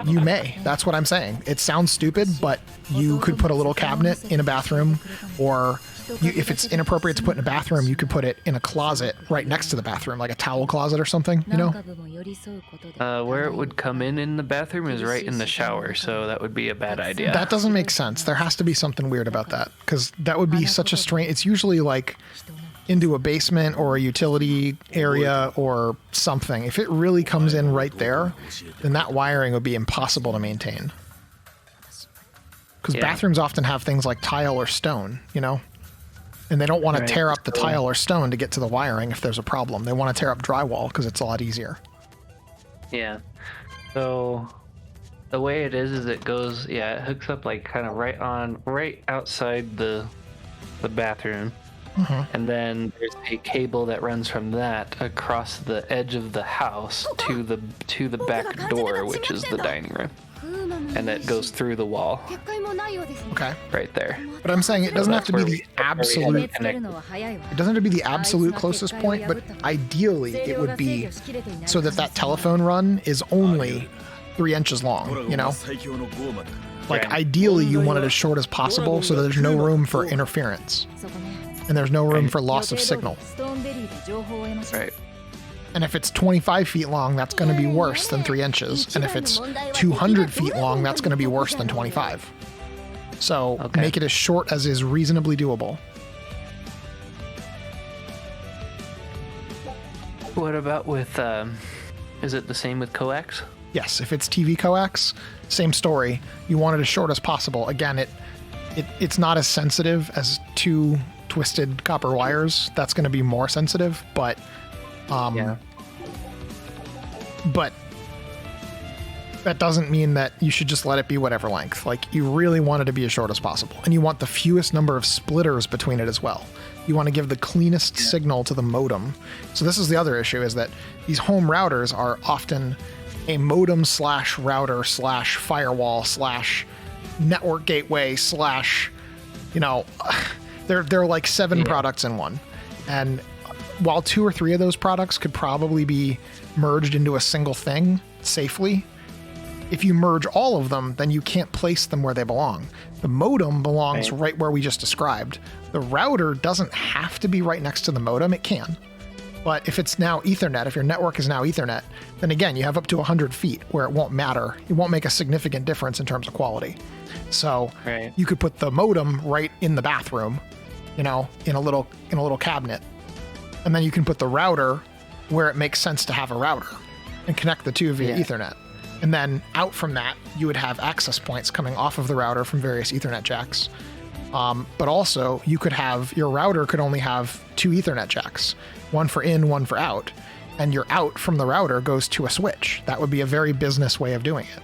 You may. That's what I'm saying. It sounds stupid, but you could put a little cabinet in a bathroom, or if it's inappropriate to put in a bathroom, you could put it in a closet right next to the bathroom, like a towel closet or something, you know? Where it would come in the bathroom is right in the shower, so that would be a bad idea. That doesn't make sense. There has to be something weird about that, because that would be such a strange... It's usually like into a basement or a utility area or something. If it really comes in right there, then that wiring would be impossible to maintain. Because bathrooms often have things like tile or stone, you know? And they don't want to tear up the tile or stone to get to the wiring if there's a problem. They want to tear up drywall because it's a lot easier. Yeah. So the way it is it goes, it hooks up like kind of right outside the bathroom. And then there's a cable that runs from that across the edge of the house to the back door, which is the dining room. And that goes through the wall. Okay. Right there. But I'm saying it doesn't have to be the absolute... It doesn't have to be the absolute closest point, but ideally it would be so that telephone run is only 3 inches long, you know? Like, ideally you want it as short as possible so that there's no room for interference. And there's no room for loss of signal. Right. And if it's 25 feet long, that's going to be worse than 3 inches. And if it's 200 feet long, that's going to be worse than 25. So make it as short as is reasonably doable. What about with, is it the same with coax? Yes, if it's TV coax, same story. You want it as short as possible. Again, it's not as sensitive as 2 twisted copper wires. That's going to be more sensitive, but but that doesn't mean that you should just let it be whatever length. Like, you really want it to be as short as possible, and you want the fewest number of splitters between it as well. You want to give the cleanest signal to the modem. So this is the other issue, is that these home routers are often a modem / router / firewall / network gateway / you know, they're like 7 products in one. And while 2 or 3 of those products could probably be merged into a single thing safely, if you merge all of them, then you can't place them where they belong. The modem belongs right where we just described. The router doesn't have to be right next to the modem. It can. But if it's now Ethernet, if your network is now Ethernet, then again, you have up to 100 feet where it won't matter. It won't make a significant difference in terms of quality. So you could put the modem right in the bathroom, you know, in a little cabinet. And then you can put the router where it makes sense to have a router and connect the two via Ethernet. And then out from that, you would have access points coming off of the router from various Ethernet jacks. But also, you could have, your router could only have 2 Ethernet jacks, one for in, one for out. And your out from the router goes to a switch. That would be a very business way of doing it.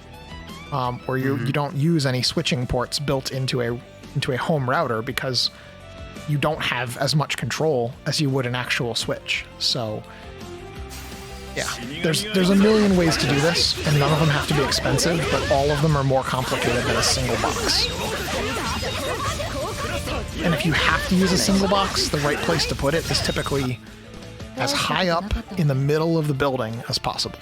where you don't use any switching ports built into a home router because you don't have as much control as you would an actual switch. So yeah, there's a million ways to do this, and none of them have to be expensive, but all of them are more complicated than a single box. And if you have to use a single box, the right place to put it is typically as high up in the middle of the building as possible.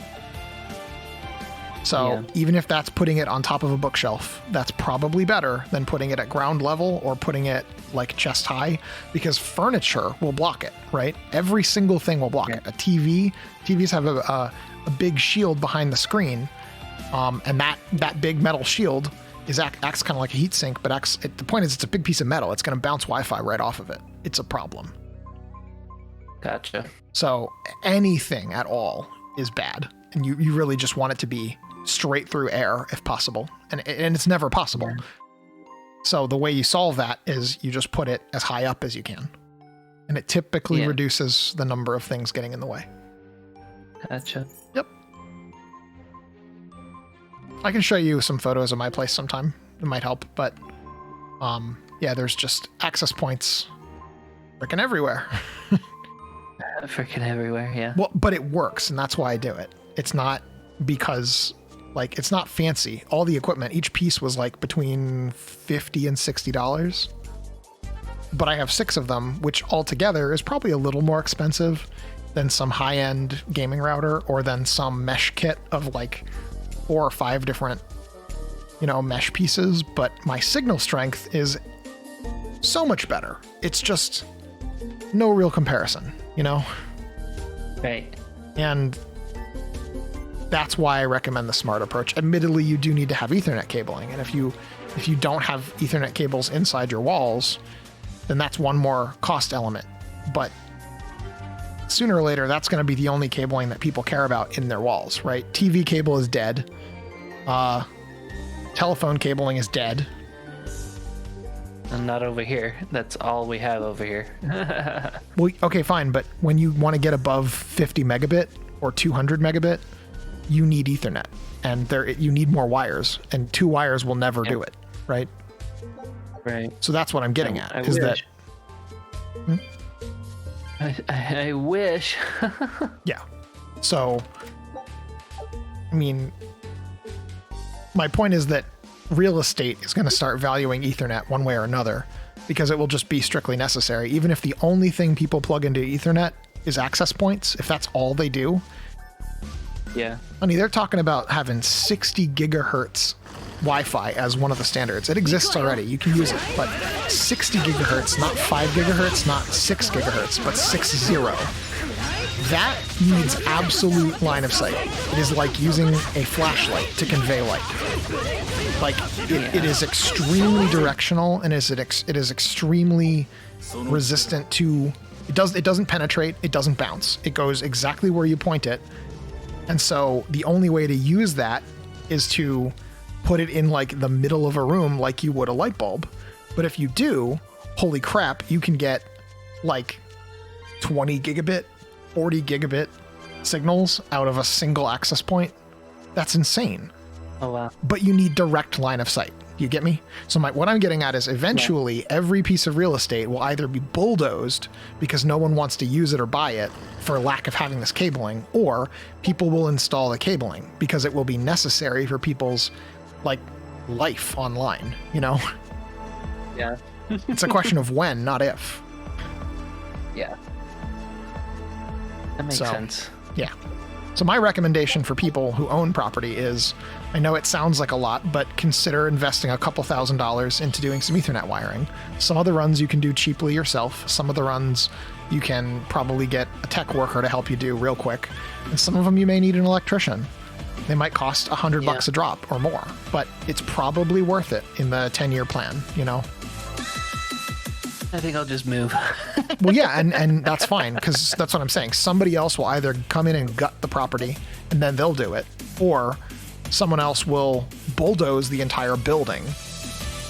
So even if that's putting it on top of a bookshelf, that's probably better than putting it at ground level or putting it like chest high, because furniture will block it, right? Every single thing will block it. A TVs have a big shield behind the screen, and that big metal shield acts kind of like a heat sink, but the point is it's a big piece of metal. It's going to bounce Wi-Fi right off of it. It's a problem. Gotcha. So anything at all is bad, and you really just want it to be straight through air if possible, and it's never possible. So the way you solve that is you just put it as high up as you can, and it typically reduces the number of things getting in the way. Gotcha. Yep. I can show you some photos of my place sometime. It might help, but yeah, there's just access points freaking everywhere. Freaking everywhere, yeah. Well, but it works, and that's why I do it. It's not because, like, it's not fancy. All the equipment, each piece was like between $50 and $60. But I have 6 of them, which altogether is probably a little more expensive than some high-end gaming router or than some mesh kit of like 4 or 5 different, mesh pieces. But my signal strength is so much better. It's just no real comparison, Right. And that's why I recommend the smart approach. Admittedly, you do need to have Ethernet cabling, and if you don't have Ethernet cables inside your walls, then that's one more cost element. But sooner or later, that's going to be the only cabling that people care about in their walls, right? TV cable is dead. Telephone cabling is dead. And not over here. That's all we have over here. Well, okay, fine, but when you want to get above 50 megabit or 200 megabit, you need Ethernet, and you need more wires, and 2 wires will never do it, right? Right. So that's what I'm getting at. I Is wish. that I wish. Yeah. So, I mean, my point is that real estate is going to start valuing Ethernet one way or another, because it will just be strictly necessary. Even if the only thing people plug into Ethernet is access points, if that's all they do. Yeah. Honey, they're talking about having 60 gigahertz Wi-Fi as one of the standards. It exists already. You can use it, but 60 gigahertz, not 5 gigahertz, not 6 gigahertz, but 60. That needs absolute line of sight. It is like using a flashlight to convey light. Like, it is extremely directional, and it is extremely resistant to... It doesn't penetrate, it doesn't bounce. It goes exactly where you point it. And so the only way to use that is to put it in like the middle of a room like you would a light bulb. But if you do, holy crap, you can get like 20 gigabit, 40 gigabit signals out of a single access point. That's insane. Oh, wow. But you need direct line of sight. You get me? So what I'm getting at is eventually every piece of real estate will either be bulldozed because no one wants to use it or buy it for lack of having this cabling, or people will install the cabling because it will be necessary for people's like life online, Yeah. It's a question of when, not if. Yeah. That makes sense. Yeah. So my recommendation for people who own property is, I know it sounds like a lot, but consider investing a couple $1,000s into doing some Ethernet wiring. Some of the runs you can do cheaply yourself. Some of the runs you can probably get a tech worker to help you do real quick. And some of them you may need an electrician. They might cost $100 a drop or more, but it's probably worth it in the 10-year plan, I think I'll just move. Well, yeah, and that's fine, because that's what I'm saying. Somebody else will either come in and gut the property, and then they'll do it, or someone else will bulldoze the entire building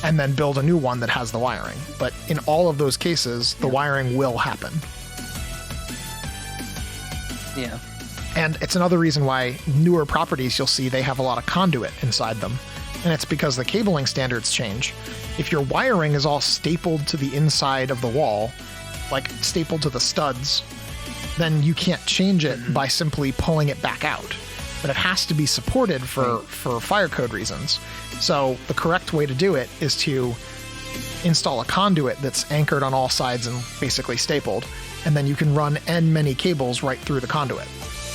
and then build a new one that has the wiring. But in all of those cases, the wiring will happen. Yeah. And it's another reason why newer properties, you'll see they have a lot of conduit inside them, And it's because the cabling standards change. If your wiring is all stapled to the inside of the wall, like stapled to the studs, then you can't change it by simply pulling it back out. But it has to be supported for fire code reasons. So the correct way to do it is to install a conduit that's anchored on all sides and basically stapled, and then you can run n many cables right through the conduit.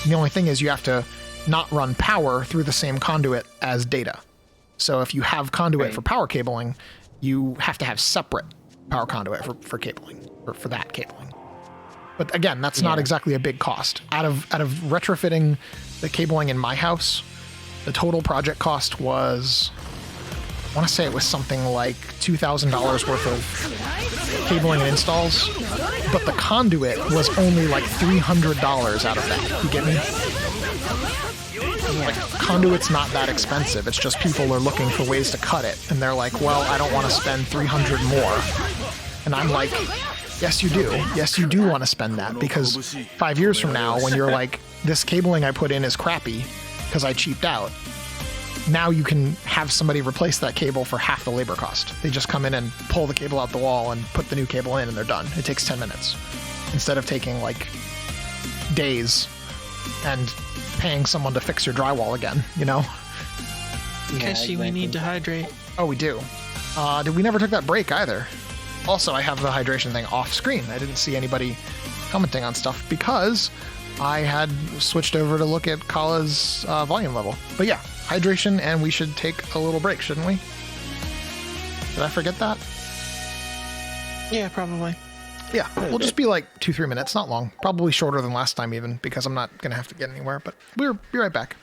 And the only thing is you have to not run power through the same conduit as data. So if you have conduit for power cabling, you have to have separate power conduit for cabling, for that cabling. But again, that's not exactly a big cost. Out of retrofitting the cabling in my house, the total project cost was, I want to say it was something like $2,000 worth of cabling and installs, but the conduit was only like $300 out of that. You get me? Like, conduit's not that expensive. It's just people are looking for ways to cut it, and they're like, well, I don't want to spend $300 more. And I'm like, yes, you do. Yes, you do want to spend that, because 5 years from now, when you're like, this cabling I put in is crappy because I cheaped out, now you can have somebody replace that cable for half the labor cost. They just come in and pull the cable out the wall and put the new cable in, and they're done. It takes 10 minutes instead of taking like days and paying someone to fix your drywall again, you know? Kaishi, we need to hydrate. Oh, we do. We never took that break either. Also, I have the hydration thing off screen. I didn't see anybody commenting on stuff because I had switched over to look at Kala's volume level. But yeah, hydration, and we should take a little break, shouldn't we? Did I forget that? Yeah, probably. Yeah, we'll just be like 2-3 minutes, not long. Probably shorter than last time even, because I'm not going to have to get anywhere, but we'll be right back.